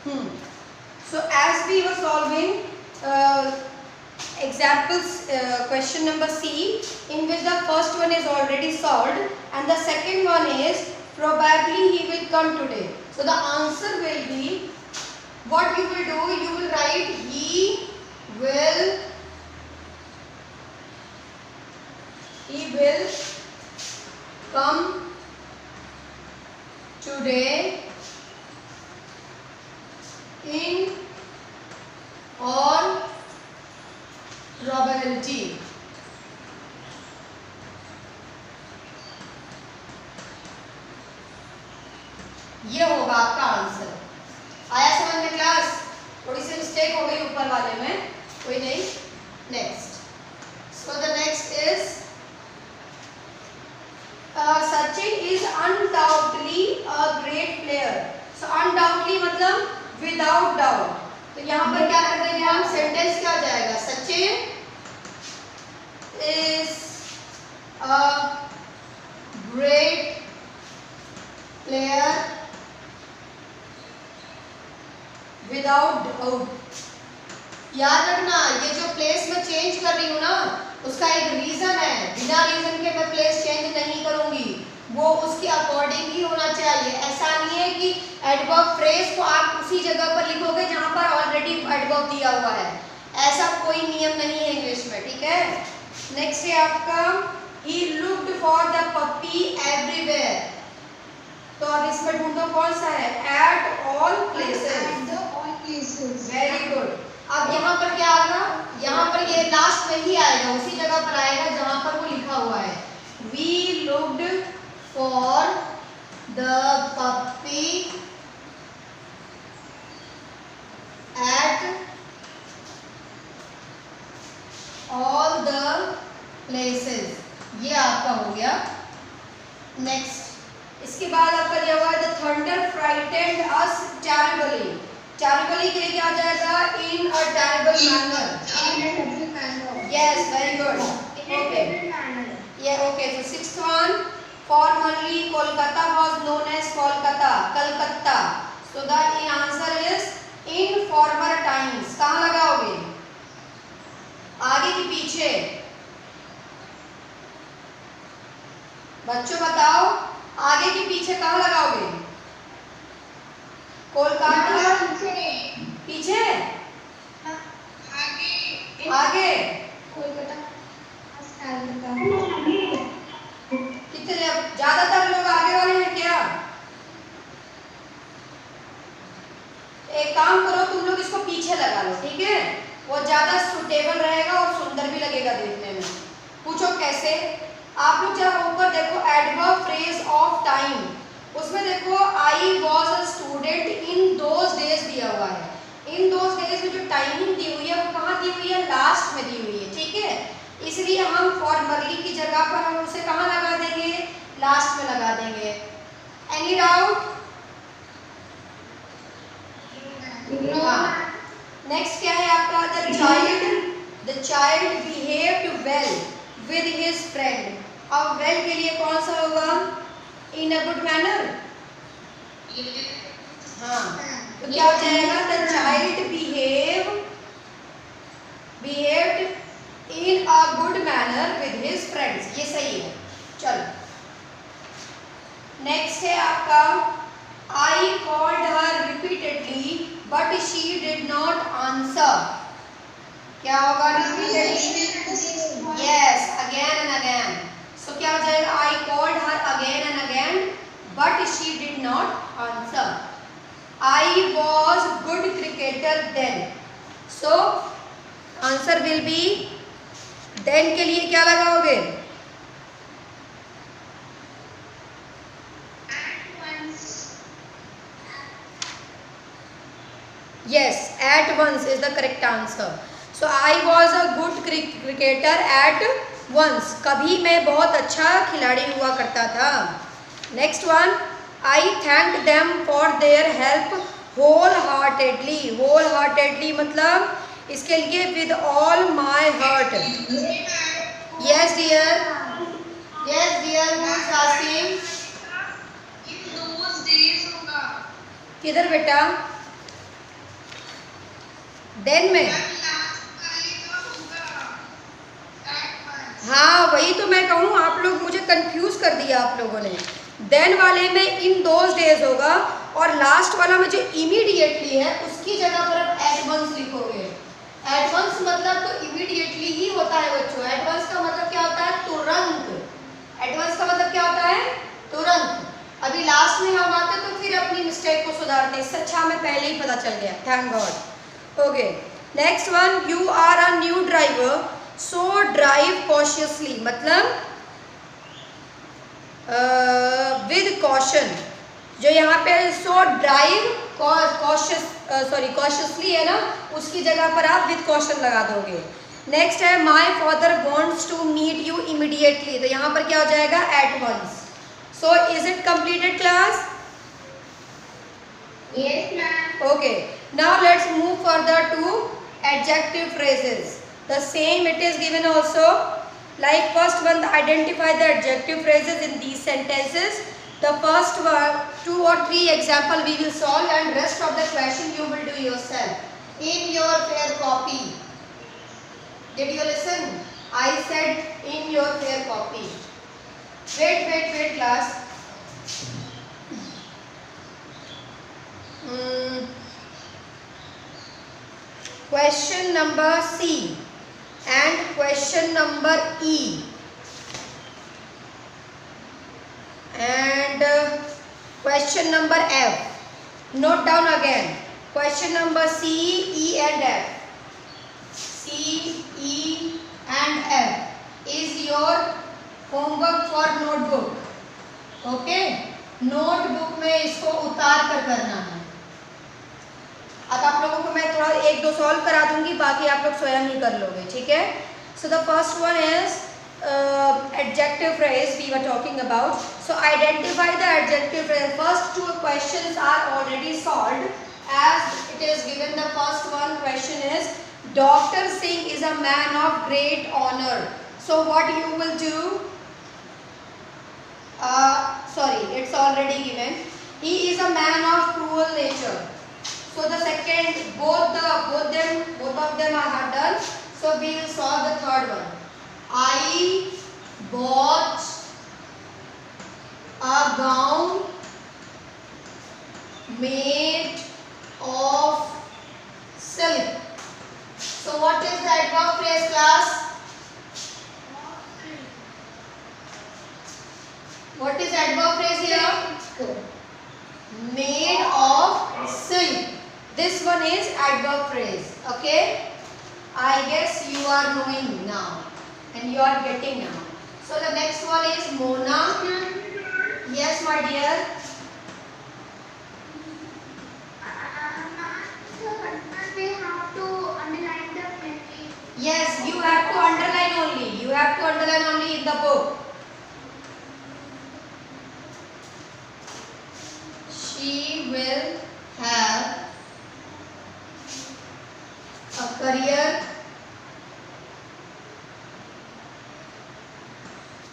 So as we were solving examples, question number C, in which the first one is already solved and the second one is probably he will come today. So the answer will be, what you will do, you will write he will come today in all probability. ये होगा आपका answer. आया समझ में class? थोड़ी सी mistake हो गई ऊपर वाले में, कोई नहीं। Next, so the next is Sachin is undoubtedly a great player. So undoubtedly मतलब without doubt. तो यहाँ पर क्या कर देंगे हम, सेंटेंस क्या हो जाएगा, Sachin is a great player without doubt. याद रखना, ये जो प्लेस में चेंज कर रही हूँ ना, उसका एक रीजन है। बिना रीजन के मैं प्लेस चेंज नहीं करूंगी, वो उसके अकॉर्डिंग ही होना चाहिए। ऐसा नहीं है कि एडवर्ब फ्रेज को आप उसी जगह पर लिखोगे जहां पर ऑलरेडी एडवर्ब दिया हुआ है, ऐसा कोई नियम नहीं है इंग्लिश में, ठीक है। नेक्स्ट है आपका, he looked for the puppy everywhere. तो अब इसमें ढूंढो कौन सा है, at all places. Very good. अब यहाँ पर क्या आएगा, यहाँ पर ये लास्ट में ही आएगा, उसी जगह पर आएगा जहां पर वो लिखा हुआ है। We looked for the puppy at all the places. ये आपका हो गया। नेक्स्ट, इसके बाद आपका दिया हुआ है the thunder frightened us terribly. terribly के लिए क्या आ जाएगा, in a terrible manner. Yes, very good. Okay. Yeah, okay. So sixth one, formerly Kolkata was known as Calcutta. So the answer is in former times. कहाँ लगाओगे, आगे कि पीछे? बच्चों बताओ, आगे कि पीछे कहाँ लगाओगे? कोलकाता पीछे, आगे कितने, ज्यादातर लोग आगे वाले हैं क्या? एक काम करो, तुम लोग इसको पीछे लगा लो, ठीक है, वो ज्यादा सुटेबल रहेगा और सुंदर भी लगेगा देखने में। पूछो कैसे? आप लोग जब ऊपर देखो एडवर्ब फ्रेज ऑफ टाइम, उसमें देखो I was a student in those days दिया हुआ है। इन दोज डेज में जो टाइमिंग दी हुई है वो कहाँ दी हुई है, लास्ट में दी हुई है, ठीक है। इसलिए हम फॉर्मरली की जगह पर हम उसे कहाँ लगा देंगे, लास्ट में लगा देंगे। Any doubt? हाँ। नेक्स्ट क्या है आपका, the child behaved well with his friend. अब वेल के लिए कौन सा होगा, इन अ गुड मैनर। हाँ, तो क्या हो जाएगा, the child behaved in a good manner with his friends. ये सही है। चलो नेक्स्ट है आपका, I called her repeatedly but she did not answer. क्या होगा, repeatedly? Yes, again and again. So क्या हो जाएगा, I called her again and again but she did not answer. I was good cricketer then. So answer will be, then के लिए क्या लगाओगे, yes, at once is the correct answer. So I was a good cricketer at once. कभी मैं बहुत अच्छा खिलाड़ी हुआ करता था। Next one, I thanked them for their help wholeheartedly. Wholeheartedly मतलब इसके लिए with all my heart. Yes dear. Yes dear, who is asking? In those days होगा। किधर बेटा? देन में, हाँ वही तो मैं कहूँ, आप लोग मुझे कंफ्यूज कर दिया आप लोगों ने। देन वाले में इन दोज डेज होगा, और लास्ट वाला में जो इमीडिएटली है उसकी जगह पर आप एट वंस लिखोगे। एट वंस मतलब तो इमीडिएटली ही होता है बच्चों। एट वंस का मतलब क्या होता है? तुरंत। एट वंस का मतलब क्या होता है? तुरंत। अभी लास्ट में हम आते तो फिर अपनी मिस्टेक को सुधारते। इससे अच्छा हमें पहले ही पता चल गया, thank God. Okay, next one, you are a new driver so drive cautiously, मतलब विद कॉशन। जो यहाँ पे सो ड्राइव कॉशियसली है ना, उसकी जगह पर आप विद कॉशन लगा दोगे। नेक्स्ट है my father wants to meet you immediately, तो यहाँ पर क्या हो जाएगा? At once. So is it completed class? Yes, ma'am. Okay, now let's move further to adjective phrases. The same it is given also. Like first one, identify the adjective phrases in these sentences. The first one, 2 or 3 example we will solve, and rest of the question you will do yourself in your fair copy. Did you listen? I said in your fair copy. Wait class. Question number C and question number E and question number F. Note down again. Question number C, E and F. C, E and F is your homework for notebook. Okay? Notebook में इसको उतार कर करना है। अब आप लोगों को मैं थोड़ा 1-2 सॉल्व करा दूंगी, बाकी आप लोग स्वयं ही कर लोगे, ठीक है? So the first one is adjective phrase we were talking about. So identify the adjective phrase. First 2 questions are already solved as it is given. The first one question is Dr. Singh is a man of great honor. So what you will do? Sorry, it's already given. He is a man of cruel nature. So the second, both of them I have done. So we will solve the third one. I bought a gown made of silk. So what is the adverb phrase, class? What is adverb phrase here? Made of silk. This one is adverb phrase. Okay? I guess you are knowing now and you are getting now. So the next one is Mona. Yes, my dear. We have to underline the phrase. Yes, you have to underline only. You have to underline only in the book. She will have a career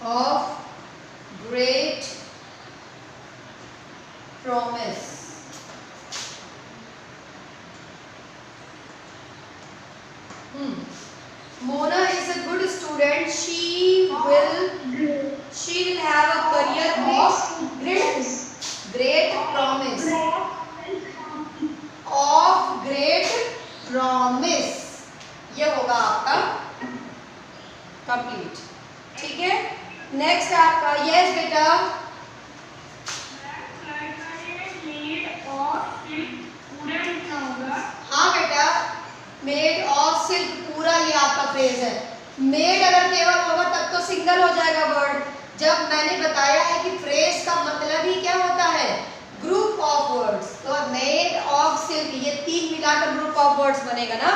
of great promise. Mona is a good student. She will have a career of great promise. Of great promise. ये होगा आपका complete, ठीक है? Next आपका yes बेटा। हाँ बेटा, made of silk पूरा ये आपका फ्रेज है। मेड अगर केवल होगा तब तो सिंगल हो जाएगा वर्ड। जब मैंने बताया है कि फ्रेज का मतलब ही क्या होता है? Group of words. तो मेड ऑफ सिल्क, ये 3 मिलाकर ग्रुप ऑफ वर्ड्स बनेगा ना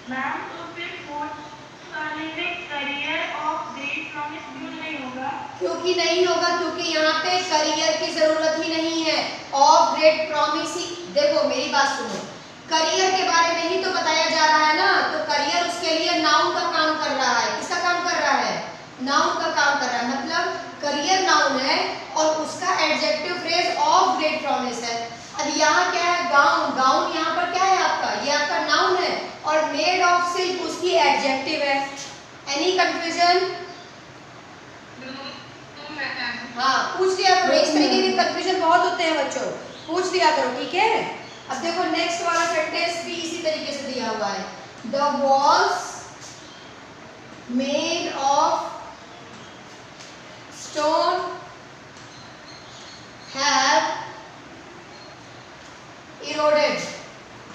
मैम? तो फिर फोर्थ वाले में करियर ऑफ ग्रेट प्रॉमिस क्यों नहीं होगा? क्योंकि नहीं होगा, क्योंकि यहाँ पे करियर की जरूरत ही नहीं है। ऑफ ग्रेट प्रॉमिस ही, देखो मेरी बात सुनो, करियर के बारे में ही तो बताया जा रहा है ना। तो करियर उसके लिए नाउन का काम कर रहा है। किसका काम कर रहा है? नाउन का काम कर रहा है। मतलब करियर नाउन है और उसका adjective phrase of great promise है। अब एंड यहाँ क्या है, गाउन, गाउन यहाँ पर क्या है आपका, ये आपका नाउन है, और मेड ऑफ सिल्क उसकी एडजेक्टिव है। Any confusion? हाँ, पूछ लिया करो, इस तरीके के कंफ्यूजन बहुत होते हैं बच्चों, पूछ लिया करो, ठीक है। अब देखो नेक्स्ट वाला सेंटेंस भी इसी तरीके से दिया हुआ है, the walls made of stone have eroded.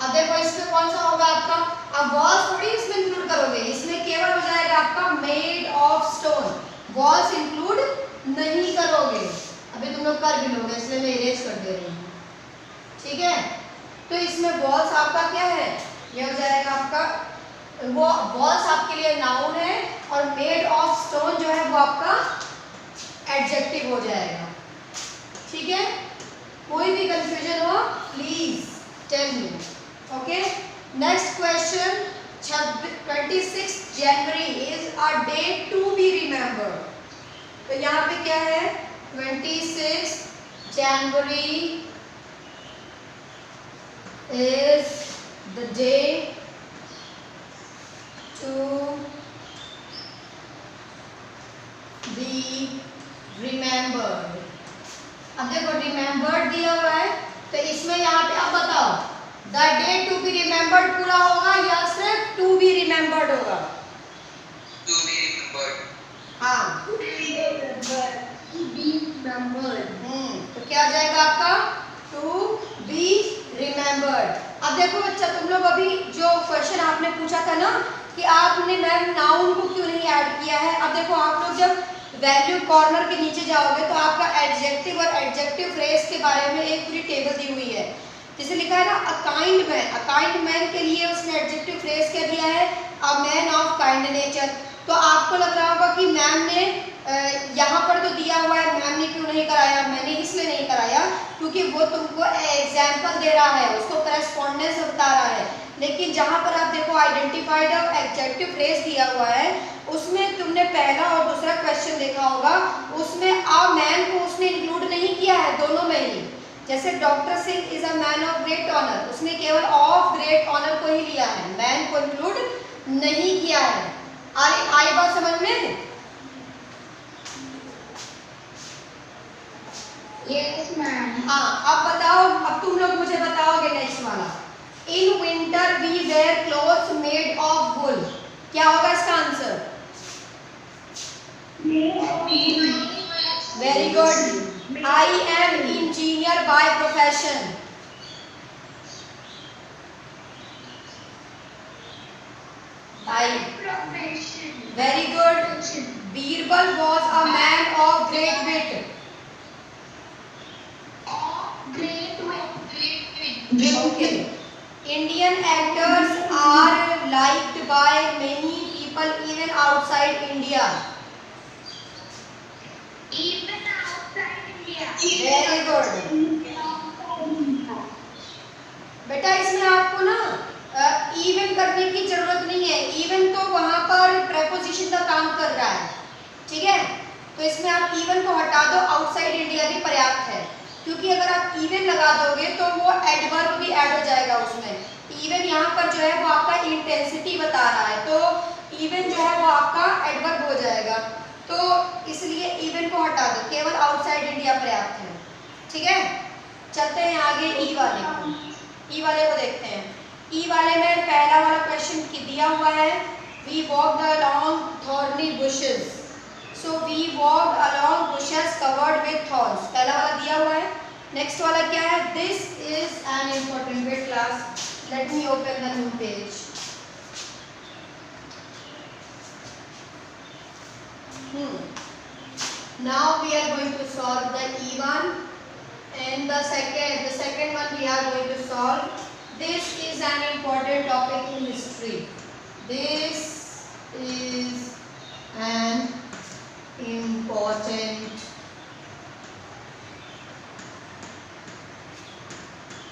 अब देखो इसमें कौन सा होगा आपका, अब वॉल्स थोड़ी इसमें इंक्लूड करोगे, इसमें केवल हो जाएगा आपका made of stone, walls include नहीं करोगे। अभी तुम लोग कर भी लोगे इसलिए मैं इरेज कर दे रही हूँ, ठीक है। तो इसमें वॉल्स आपका क्या है, ये हो जाएगा आपका, वो वॉल्स आपके लिए नाउन है और मेड ऑफ स्टोन जो है वो आपका एडजेक्टिव हो जाएगा, ठीक है। कोई भी कंफ्यूजन हो please tell me, okay. Next question, 26 January is a date to be remembered. तो यहाँ पे क्या है, 26 जनवरी is the day to be remembered। अब देखो remembered दिया हुआ है, तो इसमें यहाँ पे अब बताओ the day to be remembered पूरा होगा या सिर्फ to be remembered होगा? To be remembered। हाँ, to be remembered। तो क्या आ जाएगा आपका, to be remembered। अब देखो बच्चा, तुम लोग अभी जो क्वेश्चन आपने पूछा था ना कि आपने मैम नाउन को क्यों नहीं ऐड किया है, अब देखो आप लोग जब वैल्यू कॉर्नर के नीचे जाओगे तो आपका एडजेक्टिव और एडजेक्टिव फ्रेज के बारे में एक पूरी टेबल दी हुई है, जैसे लिखा है ना a kind man, a kind man के लिए उसने एडजेक्टिव फ्रेज क्या दिया है, अ मैन ऑफ काइंड नेचर। तो आपको लग रहा होगा कि मैम ने यहाँ पर तो दिया हुआ है, मैम ने क्यों नहीं कराया, मैंने इसलिए नहीं कराया क्योंकि वो तुमको एग्जाम्पल दे रहा है, उसको करस्पॉन्डेंस बता रहा है। लेकिन जहाँ पर आप देखो आइडेंटिफाइड और एडजेक्टिव फ्रेज दिया हुआ है, उसमें तुमने पहला और दूसरा क्वेश्चन देखा होगा, उसमें अ मैन को उसने इंक्लूड नहीं किया है, दोनों में ही। जैसे doctor Singh is a man of great honour, उसने केवल ऑफ ग्रेट ऑनर को ही लिया है, मैन को इंक्लूड नहीं किया है। आई बात समझ में? Yes, ma'am। हाँ, अब बताओ, अब तुम लोग मुझे बताओगे नेक्स्ट वाला, in winter we wear clothes made of wool, क्या होगा इसका answer? Very good, I am engineer by profession. Very good, Birbal was a man of great wit. Okay. Indian actors are liked by many people even outside India. Even outside India। Very good. बेटा इसमें आपको ना even करने की जरूरत नहीं है, even तो वहां पर प्रेपोजिशन का काम कर रहा है, ठीक है। तो इसमें आप इवन को हटा दो, आउटसाइड इंडिया भी पर्याप्त है, क्योंकि अगर आप इवन लगा दोगे तो वो एडवर्ब भी ऐड हो जाएगा उसमें। इवन यहाँ पर जो है वो आपका इंटेंसिटी बता रहा है, तो इवन जो है वो आपका एडवर्ब हो जाएगा, तो इसलिए इवन को हटा दो, केवल आउटसाइड इंडिया पर्याप्त है, ठीक है। चलते हैं आगे ई वाले को, ई वाले को देखते हैं। ई वाले में पहला वाला क्वेश्चन दिया हुआ है, we walked along thorny bushes. So we walked along bushes covered with thorns। पहला वाला दिया हुआ है। नेक्स्ट वाला क्या है, this is an important wait class, let me open the new page। Now we are going to solve the E1 and the second one we are going to solve। This is an important topic in history। This is an important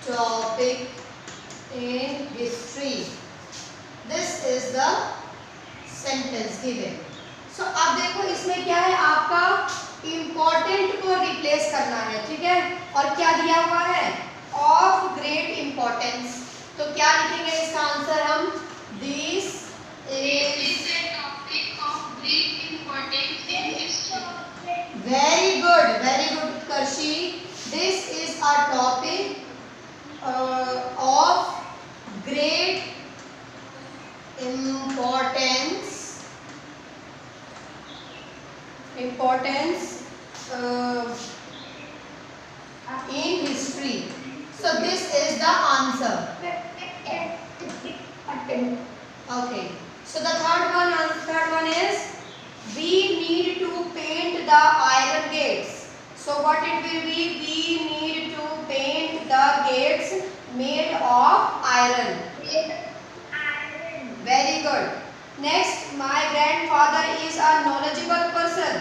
topic in history। This is the sentence given। So अब देखो इसमें क्या है, आपका important को replace करना है, ठीक है। और क्या दिया हुआ है, of इम्पोर्टेंस। तो क्या लिखेंगे इसका आंसर हम? दिस इज वेरी गुड कर्शी। This is a topic of great importance in history. So this is the answer. Okay, so the third one is we need to paint the iron gates. So what it will be? We need to paint the gates made of iron. Very good. Next, my grandfather is a knowledgeable person.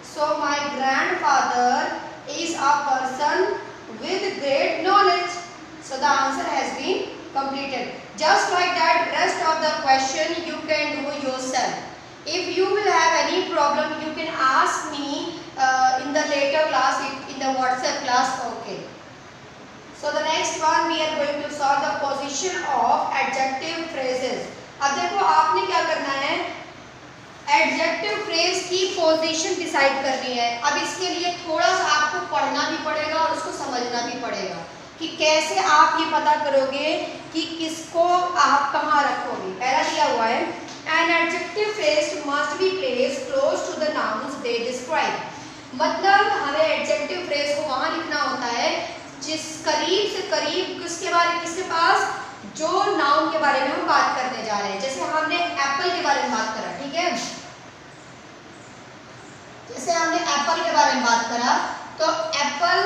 So my grandfather is a person with great knowledge. So the answer has been completed. Just like that, rest of the question you can do yourself. If you will have any problem, you can ask me in the later class, in the WhatsApp class. Okay. So the next one, we are going to solve the position of adjective phrases. अब देखो आपने क्या करना है, adjective phrase की position decide करनी है। अब इसके लिए थोड़ा सा आपको पढ़ना भी पड़ेगा और उसको समझना भी पड़ेगा कि कैसे आप ये पता करोगे कि किसको आप कहाँ रखोगे। पहला दिया हुआ है an adjective phrase must be placed close to the nouns they describe. मतलब हमें एडजेक्टिव फ्रेज को वहाँ लिखना होता है जिस करीब से करीब किसके पास जो नाउन के बारे में हम बात करने जा रहे हैं। जैसे हमने एप्पल के बारे में बात करा, ठीक है, जैसे हमने एप्पल के बारे में बात करा तो एप्पल,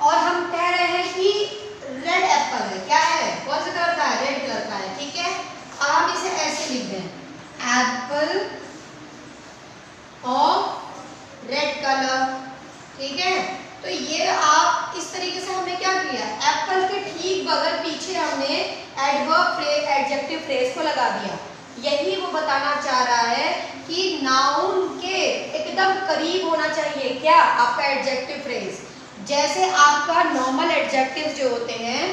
और हम कह रहे हैं कि रेड एप्पल है। क्या है? कौन सा कलर का है? रेड कलर का है, ठीक है। अब हम इसे ऐसे लिख दें, एप्पल ऑफ रेड कलर, ठीक है। तो ये आप इस तरीके से हमने क्या किया, एप्पल के ठीक बगल पीछे हमने एडवर्ब एडजेक्टिव फ्रेज को लगा दिया। यही वो बताना चाह रहा है कि नाउन के एकदम करीब होना चाहिए क्या आपका एडजेक्टिव फ्रेज। जैसे आपका नॉर्मल एडजेक्टिव जो होते हैं,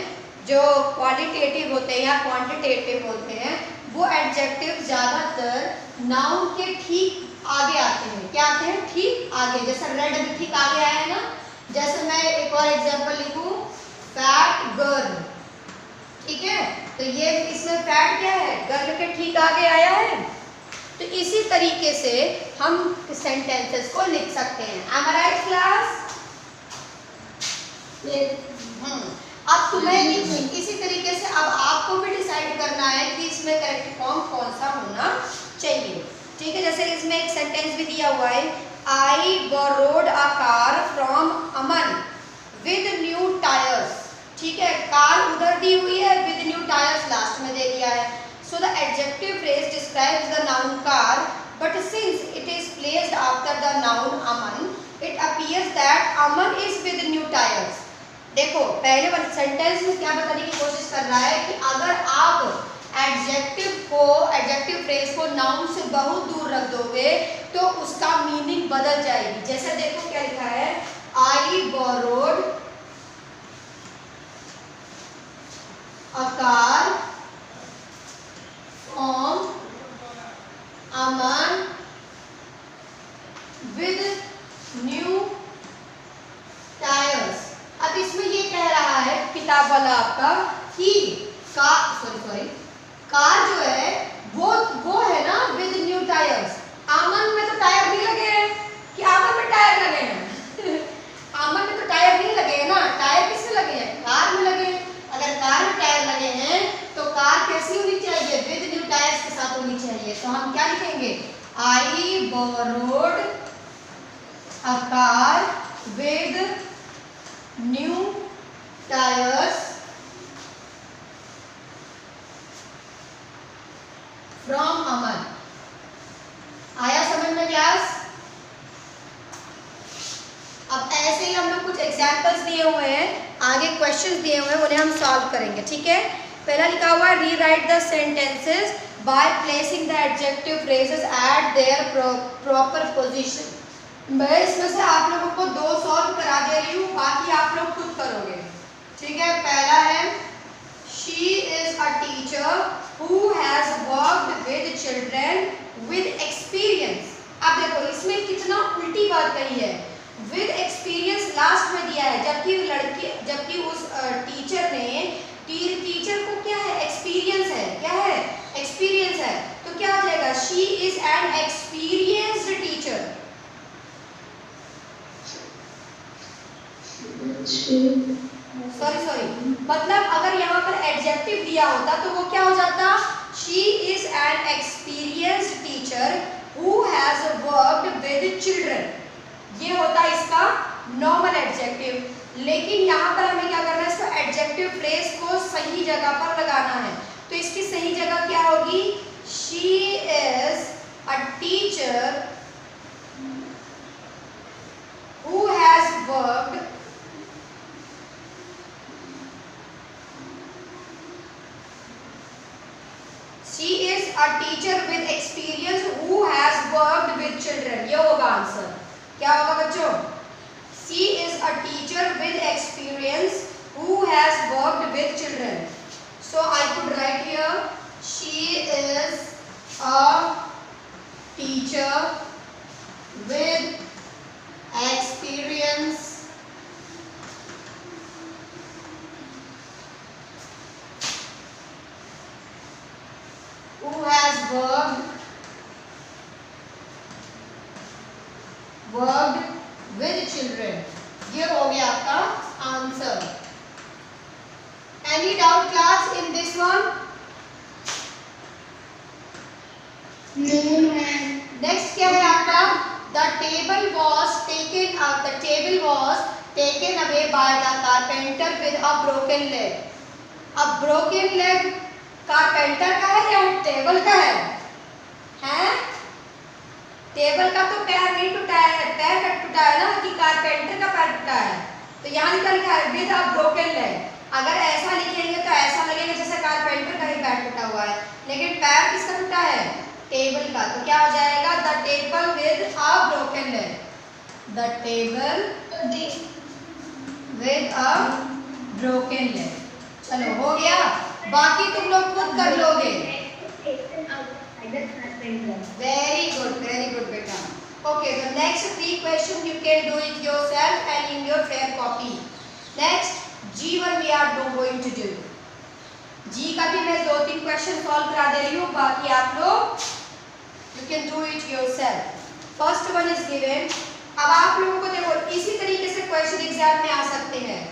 जो क्वालिटेटिव होते हैं या क्वांटिटेटिव होते हैं, वो एडजेक्टिव ज़्यादातर नाउन के ठीक आगे आते हैं। क्या आते हैं? ठीक आगे। जैसे रेड भी ठीक आगे आया है ना। जैसे मैं एक और एग्जांपल लिखूं, फैट गर्ल, ठीक है, तो ये इसमें फैट क्या है? गर्ल के ठीक आगे आया है। तो इसी तरीके से हम सेंटेंसेस को लिख सकते हैं। Am I right class? अब तुम्हें इसी तरीके से अब आपको भी डिसाइड करना है कि इसमें करेक्ट फॉर्म कौन सा होना चाहिए, ठीक है। जैसे इसमें एक सेंटेंस भी दिया हुआ है, I borrowed a car from Aman with new tires, ठीक है। कार उधर दी हुई है, with new tires लास्ट में दे दिया है। So the adjective phrase describes the noun car, but since it is placed after the noun Aman, it appears that Aman is with new tires. देखो पहले वाले सेंटेंस में क्या बताने की कोशिश कर रहा है कि अगर आप एडजेक्टिव फ्रेज को नाउन से बहुत दूर रख दोगे तो उसका मीनिंग बदल जाएगी। जैसे देखो क्या लिखा है, I borrowed a car from Aman with new tires। अब इसमें ये कह रहा है किताब वाला आपका कि कार जो है वो है ना विद न्यू टायर्स। आमन में तो टायर नहीं लगे हैं, कि आमन में टायर लगे हैं आमन में तो टायर नहीं लगे हैं ना। टायर किसमें लगे हैं? कार में लगे हैं। अगर कार में टायर लगे हैं तो कार कैसी होनी चाहिए? विद न्यू टायर्स के साथ होनी चाहिए। तो हम क्या लिखेंगे, I borrowed a car with new tires from Aman। आया समझ में क्लास? अब ऐसे ही हम लोग कुछ एग्जाम्पल्स दिए हुए हैं, आगे क्वेश्चंस दिए हुए हैं, उन्हें हम सॉल्व करेंगे, ठीक है। पहला लिखा हुआ है, rewrite the sentences by placing the adjective phrases eight there proper position. मैं इसमें से आप लोगों को 2 सॉल्व करा दे रही हूँ, बाकी आप लोग खुद करोगे, ठीक है। पहला है who has worked with children with experience। अब देखो इसमें कितना उल्टी बात कही है, with experience लास्ट में दिया है, जबकि उस टीचर ने टीचर को क्या है, एक्सपीरियंस है, क्या है, एक्सपीरियंस है, तो क्या हो जाएगा, she is an experienced teacher. Sorry मतलब अगर यहाँ पर एडजेक्टिव दिया होता तो वो क्या हो जाता, she is an experienced teacher who has worked with children, ये होता इसका नॉर्मल एडजेक्टिव। लेकिन यहाँ पर हमें क्या करना है, इसको एडजेक्टिव फ्रेज को सही जगह पर लगाना है। तो इसकी सही जगह क्या होगी, she is a teacher who has worked She is a teacher with experience who has worked with children। ये होगा आंसर, क्या होगा बच्चों, She is a teacher with experience who has worked with children। So I could write here, she is a teacher with experience who has worked with children। ये हो गया आपका answer. Any doubt class in this one? No ma'am। Next क्या है आपका, the table was taken away by the carpenter with a broken leg। अब broken leg carpenter का है या टेबल का है? हैं? टेबल का तो पैर नहीं टूटा है, पैर का टूटा है ना, कि कारपेंटर का पैर टूटा है। तो यहाँ लिखा है विद अ ब्रोकन लेग। अगर ऐसा लिखेंगे तो ऐसा लगेगा जैसे कारपेंटर का ही पैर टूटा हुआ है, लेकिन पैर किसका टूटा है, टेबल का। तो क्या हो जाएगा, the table with a broken leg, the table with a broken leg. चलो हो गया, बाकी तुम लोग खुद कर लोगे। वेरी गुड बेटा। Okay, the next 3 questions you can do it yourself and in your fair copy. Next, G1 we are going to do. G का भी मैं 2-3 क्वेश्चन सॉल्व करा दे रही हूँ, बाकी आप लोग you can do it yourself. First one is given। अब आप लोगों को देखो इसी तरीके से क्वेश्चन एग्जाम में आ सकते हैं,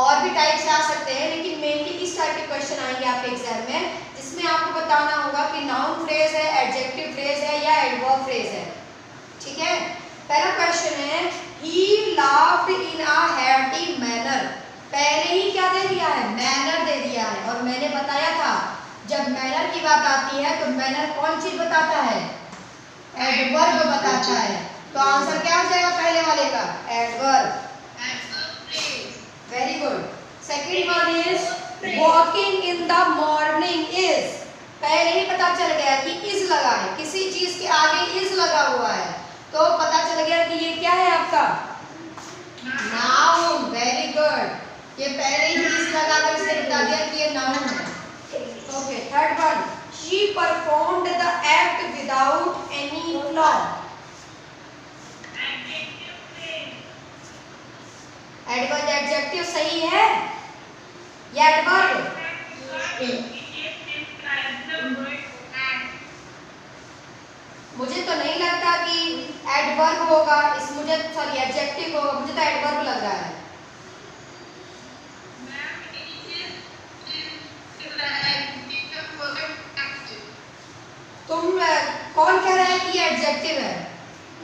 और भी टाइप से आ सकते हैं, लेकिन मेनली इस टाइप के क्वेश्चन आएंगे आपके एग्जाम में, जिसमें आपको बताना होगा कि नाउन फ्रेज है, एडजेक्टिव फ्रेज है या एडवर्ब फ्रेज है। ठीक है, पहला क्वेश्चन है, he laughed in a hearty manner। पहले ही क्या दे दिया है, मैनर दे दिया है, और मैंने बताया था जब मैनर की बात आती है तो मैनर कौन चीज बताता है, एडवर्ब बताता है। तो आंसर क्या हो जाएगा पहले वाले का, adverb. Very good. Second one is walking in the morning is. पहले ही पता चल गया कि इज लगा है, किसी चीज के आगे इज लगा हुआ है, तो पता चल गया कि ये क्या है आपका, नाउन। वेरी गुड, ये पहले ही इज लगा कर इसे बता दिया कि ये नाउन है। Okay, third one, she performed the act without any flaw. Adverb adjective सही है या एडवर्ब? मुझे तो नहीं लगता कि एडवर्ब होगा, इस मुझे सॉरी एडजेक्टिव होगा, मुझे तो एडवर्ब लग रहा है। तुम कौन कह रहा है कि ये एडजेक्टिव है?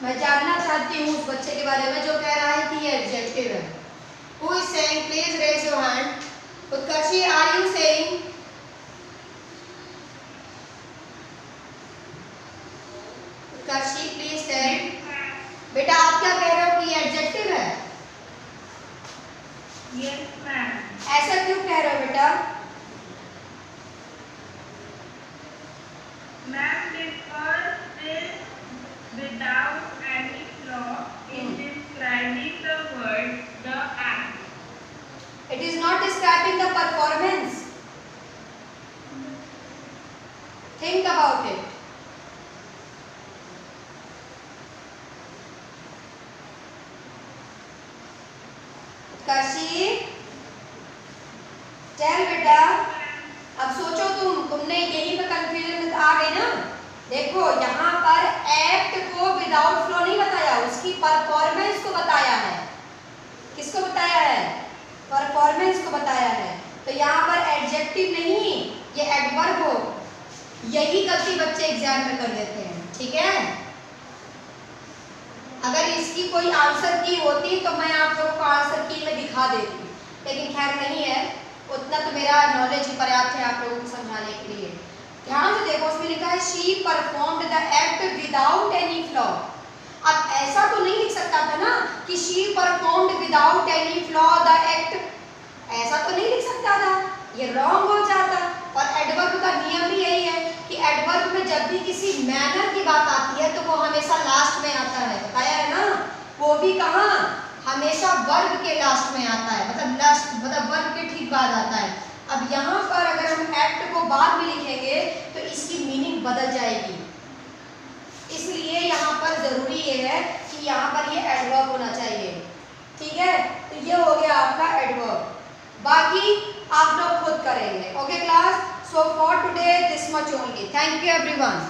मैं जानना चाहती हूँ उस बच्चे के बारे में जो कह रहा है कि ये एडजेक्टिव है। Who is saying? Please raise your hand. Utkarshi, are you saying? Utkarshi, please tell. बेटा आप क्या कह रहे हो कि ये एडजेक्टिव है? Yes ma'am। ऐसा क्यों कह रहे हो बेटा? Ma'am, because this without any flaw is describing the word, the act। It is not describing the performance। Tell बेटा, अब सोचो तुमने यहीं पे कंफ्यूजन आ गई ना। देखो यहाँ पर एक्ट को विदाउट फ्लो नहीं बताया, उसकी परफॉर्मेंस को बताया है। किसको बताया है? परफॉर्मेंस को बताया है। तो यहाँ पर एडजेक्टिव नहीं, ये एडवर्ब हो। यही गलती बच्चे एग्जाम में कर देते हैं, ठीक है। अगर इसकी कोई आंसर की होती तो मैं आप लोगों को आंसर की में दिखा देती, लेकिन खैर नहीं है, उतना तो मेरा नॉलेज ही पर्याप्त है आप लोगों को समझाने के लिए। ध्यान से देखो, उसमें लिखा है she performed the act without any flaw. अब ऐसा तो नहीं लिख सकता था ना कि she performed without any flaw the act, ऐसा तो नहीं लिख सकता था, ये रॉन्ग हो जाता। और एडवर्ब का नियम भी यही है कि एडवर्ब में जब भी किसी मैनर की बात आती है तो वो हमेशा लास्ट में आता है, बताया है ना। वो भी कहाँ, हमेशा वर्ब के लास्ट में आता है, मतलब वर्ब के ठीक बाद आता है। अब यहाँ पर अगर हम एक्ट को बाद में लिखेंगे तो इसकी मीनिंग बदल जाएगी, इसलिए यहाँ पर जरूरी ये है कि यहाँ पर ये एडवर्ब होना चाहिए, ठीक है। तो ये हो गया आपका एडवर्ब, बाकी आप लोग खुद करेंगे। Okay class, so for today this much only. Thank you everyone.